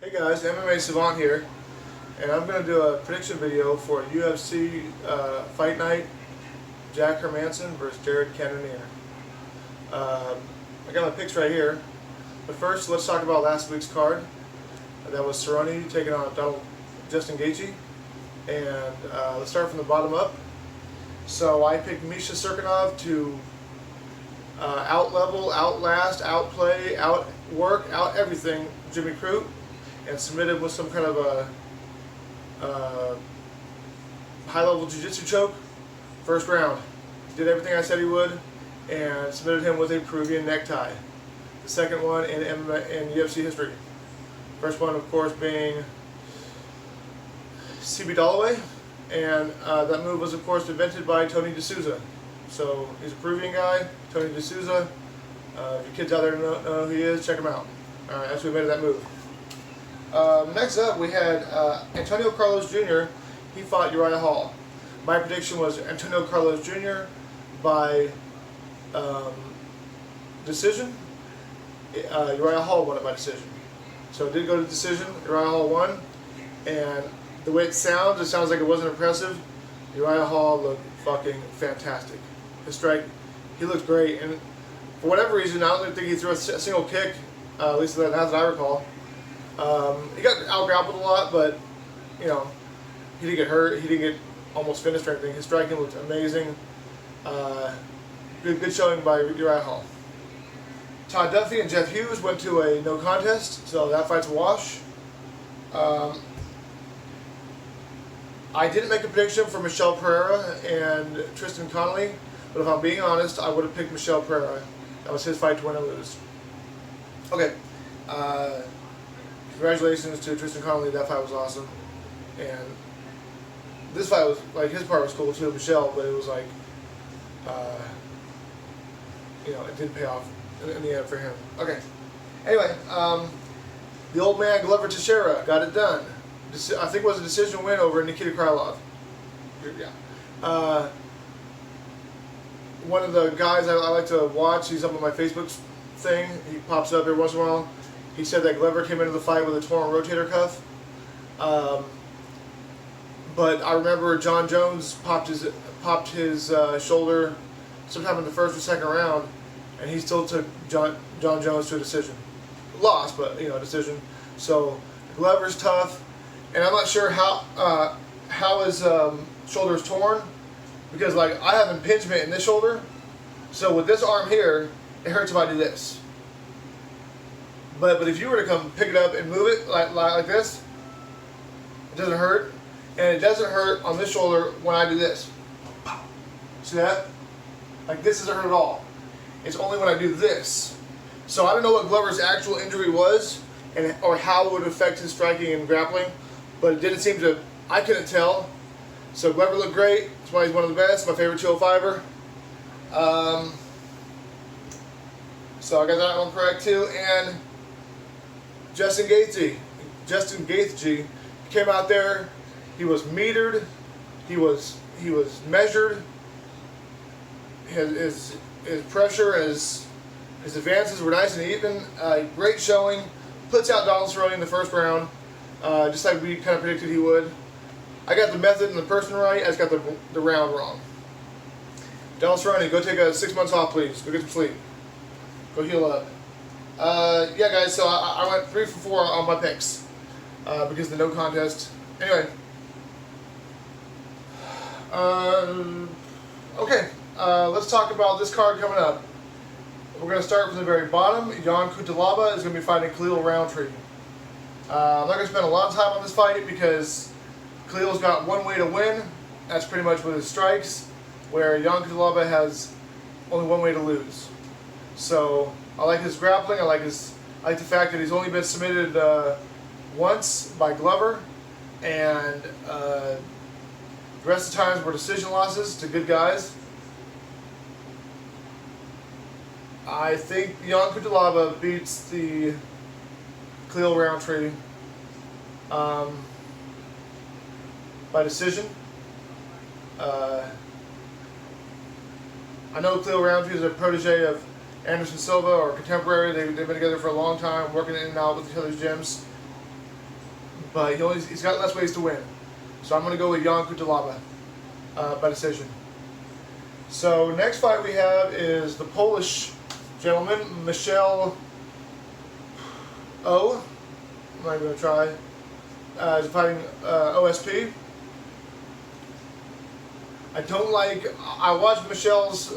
Hey guys, MMA Savant here, and I'm going to do a prediction video for UFC Fight Night, Jack Hermansson versus Cannonier. I got my picks right here, but first let's talk about last week's card. That was Cannonier taking on Justin Gaethje, and let's start from the bottom up. So I picked Misha Cirkunov to out-level, outlast, outplay, outwork, out everything Jimmy Crute, and submitted with some kind of a high-level jiu-jitsu choke. First round. Did everything I said he would, and submitted him with a Peruvian necktie. The second one in UFC history. First one, of course, being CB Dalloway, and that move was, of course, invented by Tony D'Souza. So he's a Peruvian guy, Tony D'Souza. If your kids out there don't know who he is, check him out. Alright, that's who made that move. Next up, we had Antonio Carlos Jr. He fought Uriah Hall. My prediction was Antonio Carlos Jr. by decision. Uriah Hall won it by decision. So it did go to decision. Uriah Hall won. And the way it sounds like it wasn't impressive. Uriah Hall looked fucking fantastic. His strike, he looked great. And for whatever reason, I don't think he threw a single kick, at least as I recall. He got out-grappled a lot, but, you know, he didn't get hurt. He didn't get almost finished or anything. His striking looked amazing. Good showing by Uriah Hall. Todd Duffy and Jeff Hughes went to a no contest, so that fight's a wash. I didn't make a prediction for Michel Pereira and Tristan Connolly, but if I'm being honest, I would have picked Michel Pereira. That was his fight to win or lose. Okay. Congratulations to Tristan Connolly. That fight was awesome. And this fight was, like, his part was cool too, Michel, but it was like, you know, it didn't pay off in the end for him. Okay. Anyway, the old man Glover Teixeira got it done. I think it was a decision win over Nikita Krylov. Yeah. One of the guys I like to watch, he's up on my Facebook thing. He pops up every once in a while. He said that Glover came into the fight with a torn rotator cuff. But I remember John Jones popped his shoulder sometime in the first or second round, and he still took John Jones to a decision. Lost, but, you know, decision. So Glover's tough, and I'm not sure how his shoulder is torn, because, like, I have impingement in this shoulder, so with this arm here, it hurts if I do this. But if you were to come pick it up and move it like this, it doesn't hurt. And it doesn't hurt on this shoulder when I do this. See that? Like, this doesn't hurt at all. It's only when I do this. So I don't know what Glover's actual injury was or how it would affect his striking and grappling, but it didn't seem to, I couldn't tell. So Glover looked great. That's why he's one of the best. My favorite 205er. So I got that one correct too. And Justin Gaethje came out there. He was metered. He was measured. His pressure, his advances were nice and even. Great showing. Puts out Donald Cerrone in the first round, just like we kind of predicted he would. I got the method and the person right. I just got the round wrong. Donald Cerrone, go take 6 months off, please. Go get some sleep. Go heal up. Yeah, guys, so I went 3 for 4 on my picks because of the no contest. Anyway. Okay, let's talk about this card coming up. We're going to start from the very bottom. Jan Cutelaba is going to be fighting Khalil Roundtree. I'm not going to spend a lot of time on this fight because Khalil's got one way to win. That's pretty much with his strikes, where Jan Cutelaba has only one way to lose. So I like his grappling. I like the fact that he's only been submitted once by Glover, and the rest of the times were decision losses to good guys. I think Jan Cutelaba beats the Khalil Roundtree by decision. I know Khalil Roundtree is a protege of Anderson Silva, or contemporary. They've been together for a long time, working in and out with each other's gyms. but he's got less ways to win. So I'm going to go with Jan Cutelaba by decision. So next fight we have is the Polish gentleman, Michel O. I'm not going to try. He's fighting OSP. I watched Michel's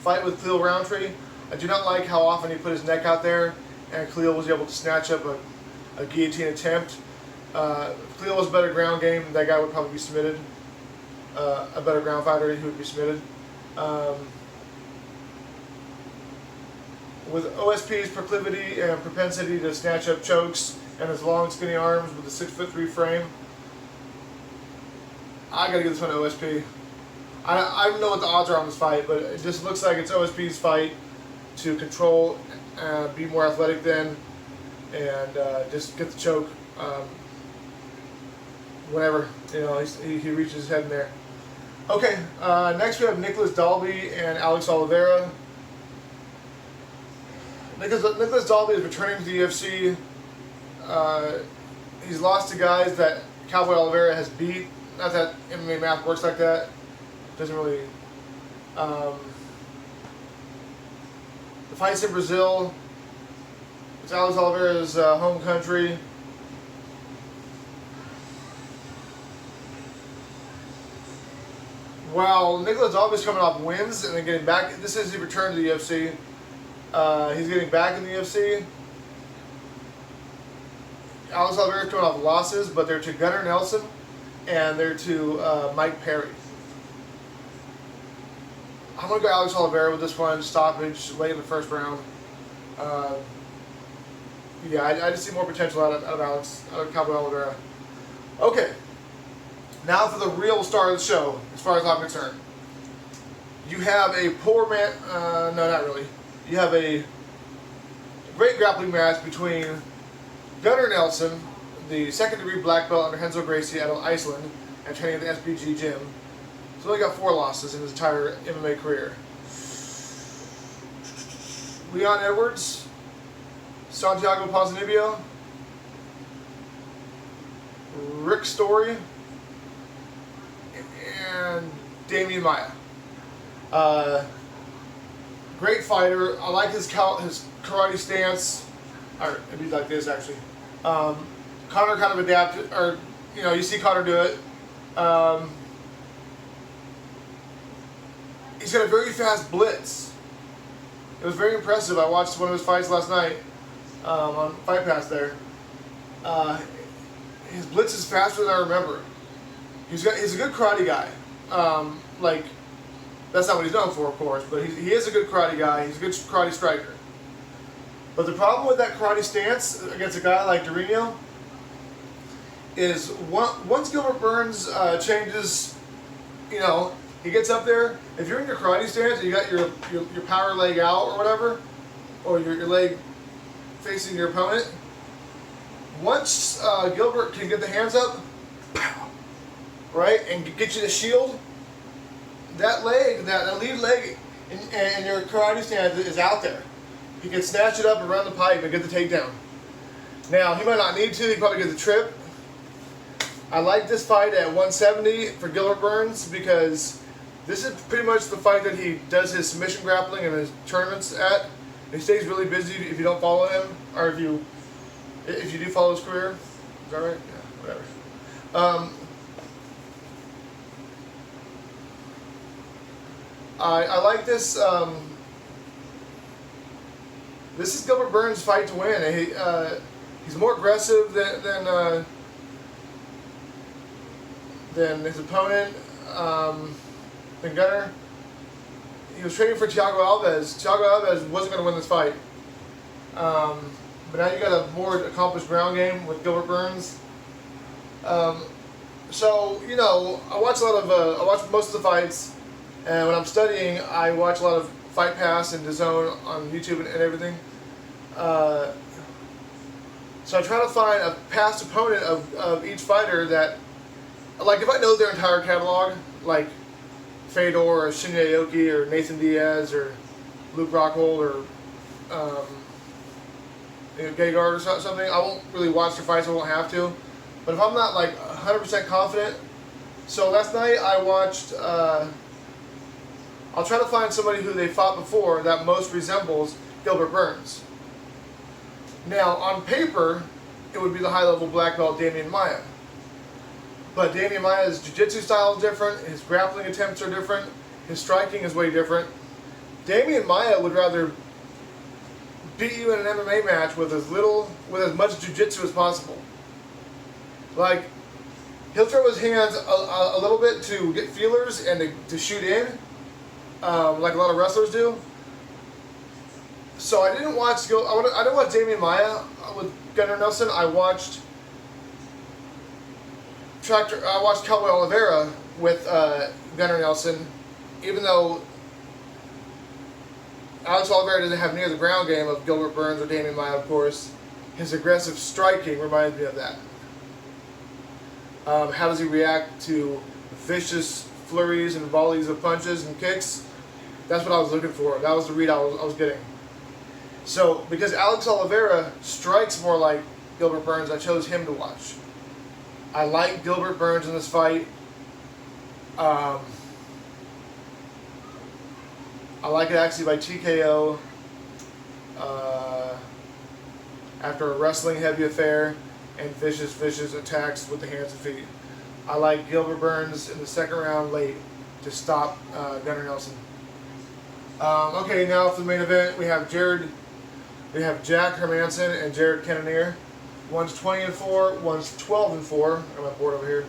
fight with Khalil Roundtree. I do not like how often he put his neck out there, and Khalil was able to snatch up a guillotine attempt. If Khalil was a better ground game, that guy would probably be submitted. A better ground fighter, he would be submitted. With OSP's proclivity and propensity to snatch up chokes and his long, skinny arms with a 6'3" frame, I gotta give this one to OSP. I don't know what the odds are on this fight, but it just looks like it's OSP's fight to control, be more athletic than, and just get the choke whenever he reaches his head in there. Okay, next we have Nicholas Dalby and Alex Oliveira. Nicholas Dalby is returning to the UFC. He's lost to guys that Cowboy Oliveira has beat. Not that MMA math works like that. Doesn't really. The fight's in Brazil. It's Alex Oliveira's home country. While Nicholas Dalby's coming off wins and then getting back, this is his return to the UFC. He's getting back in the UFC. Alex Oliveira's coming off losses, but they're to Gunnar Nelson and they're to Mike Perry. I'm going to go Alex Oliveira with this one, stoppage late in the first round. Yeah, I just see more potential out of Cowboy Oliveira. Okay, now for the real star of the show, as far as I'm concerned. You have a poor man, no, not really. You have a great grappling match between Gunnar Nelson, the second-degree black belt under Renzo Gracie out of Iceland, and training at the SBG gym. He's only got 4 losses in his entire MMA career. Leon Edwards, Santiago Ponzinibbio, Rick Story, and Damian Maia. Great fighter. I like his karate stance. Or it'd be like this actually. Connor kind of adapted, or you see Connor do it. He's got a very fast blitz. It was very impressive. I watched one of his fights last night on Fight Pass there. His blitz is faster than I remember. He's a good karate guy. That's not what he's known for, of course, but he is a good karate guy. He's a good karate striker. But the problem with that karate stance against a guy like Dorino is once Gilbert Burns changes, he gets up there. If you're in your karate stance and you got your power leg out or whatever, or your leg facing your opponent, once Gilbert can get the hands up, right, and get you the shield, that leg, that lead leg in your karate stance is out there. He can snatch it up around the pipe and get the takedown. Now, he might not need to. He probably get the trip. I like this fight at 170 for Gilbert Burns because this is pretty much the fight that he does his submission grappling and his tournaments at. He stays really busy if you don't follow him, or if you do follow his career. Is that right? Yeah, whatever. I like this. This is Gilbert Burns' fight to win. He's more aggressive than his opponent, than Gunnar. He was training for Thiago Alves. Thiago Alves wasn't going to win this fight. But now you got a more accomplished ground game with Gilbert Burns. So I watch most of the fights, and when I'm studying, I watch a lot of Fight Pass and DAZN on YouTube and everything. So I try to find a past opponent of each fighter that, like, if I know their entire catalog, like Fedor or Shinya Aoki, or Nathan Diaz, or Luke Rockhold, or Gegard or something. I won't really watch their fights. I won't have to. But if I'm not like 100% confident, so last night I watched. I'll try to find somebody who they fought before that most resembles Gilbert Burns. Now, on paper, it would be the high-level black belt Damian Maia. But Damian Maia's jiu-jitsu style is different, his grappling attempts are different, his striking is way different. Damian Maia would rather beat you in an MMA match with as much jiu-jitsu as possible. Like, he'll throw his hands a little bit to get feelers and to shoot in, like a lot of wrestlers do. So I didn't watch Damian Maia with Gunnar Nelson. I watched Cowboy Oliveira with Gunnar Nelson, even though Alex Oliveira doesn't have near the ground game of Gilbert Burns or Damian Maia, of course. His aggressive striking reminds me of that. How does he react to vicious flurries and volleys of punches and kicks? That's what I was looking for. That was the read I was getting. So, because Alex Oliveira strikes more like Gilbert Burns, I chose him to watch. I like Gilbert Burns in this fight. I like it actually by TKO after a wrestling heavy affair and vicious attacks with the hands and feet. I like Gilbert Burns in the second round late to stop Gunnar Nelson. Okay, now for the main event, we have Jack Hermansson and Jared Cannonier. One's 20-4, one's 12-4. I got my board over here.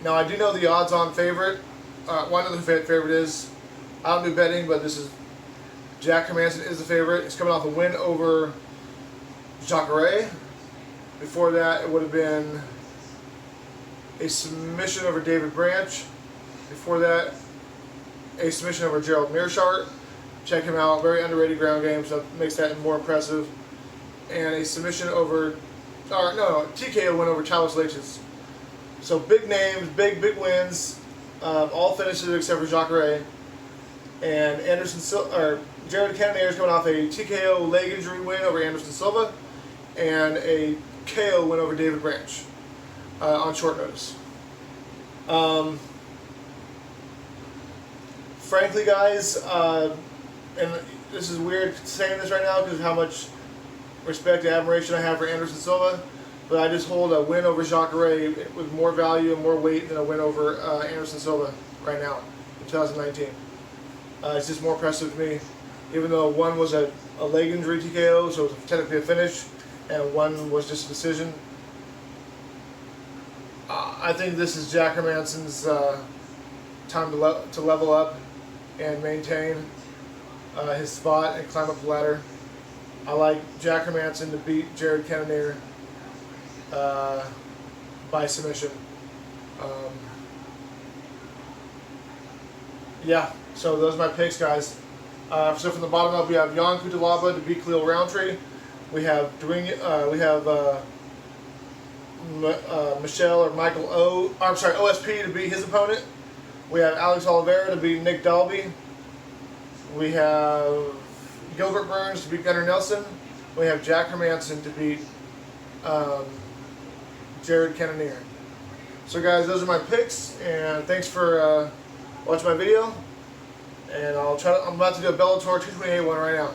Now I do know the odds-on favorite. Well, I know who the favorite is. I don't do betting, but this is Jack Hermansson is the favorite. He's coming off a win over Jacare. Before that, it would have been a submission over David Branch. Before that, a submission over Gerald Mearshart. Check him out. Very underrated ground game, so that makes that more impressive. And a submission over, TKO win over Chalice Leches. So big names, big wins. All finishes except for Jacare. And Jared Cannonier is coming off a TKO leg injury win over Anderson Silva and a KO win over David Branch on short notice. Frankly, guys, and this is weird saying this right now because of how much respect and admiration I have for Anderson Silva, but I just hold a win over Jacare with more value and more weight than a win over Anderson Silva right now in 2019. It's just more impressive to me, even though one was a leg injury TKO, so it was technically a finish, and one was just a decision. I think this is Jack Hermansson's time to level up and maintain his spot and climb up the ladder. I like Jack Hermansson to beat Jared Cannonier by submission. Yeah, so those are my picks, guys. So from the bottom up, we have Jan Cutelaba to beat Khalil Roundtree. We have OSP to beat his opponent. We have Alex Oliveira to beat Nick Dalby. We have Gilbert Burns to beat Gunnar Nelson. We have Jack Hermansson to beat Jared Cannonier. So guys, those are my picks, and thanks for watching my video. And I'm about to do a Bellator 228 one right now.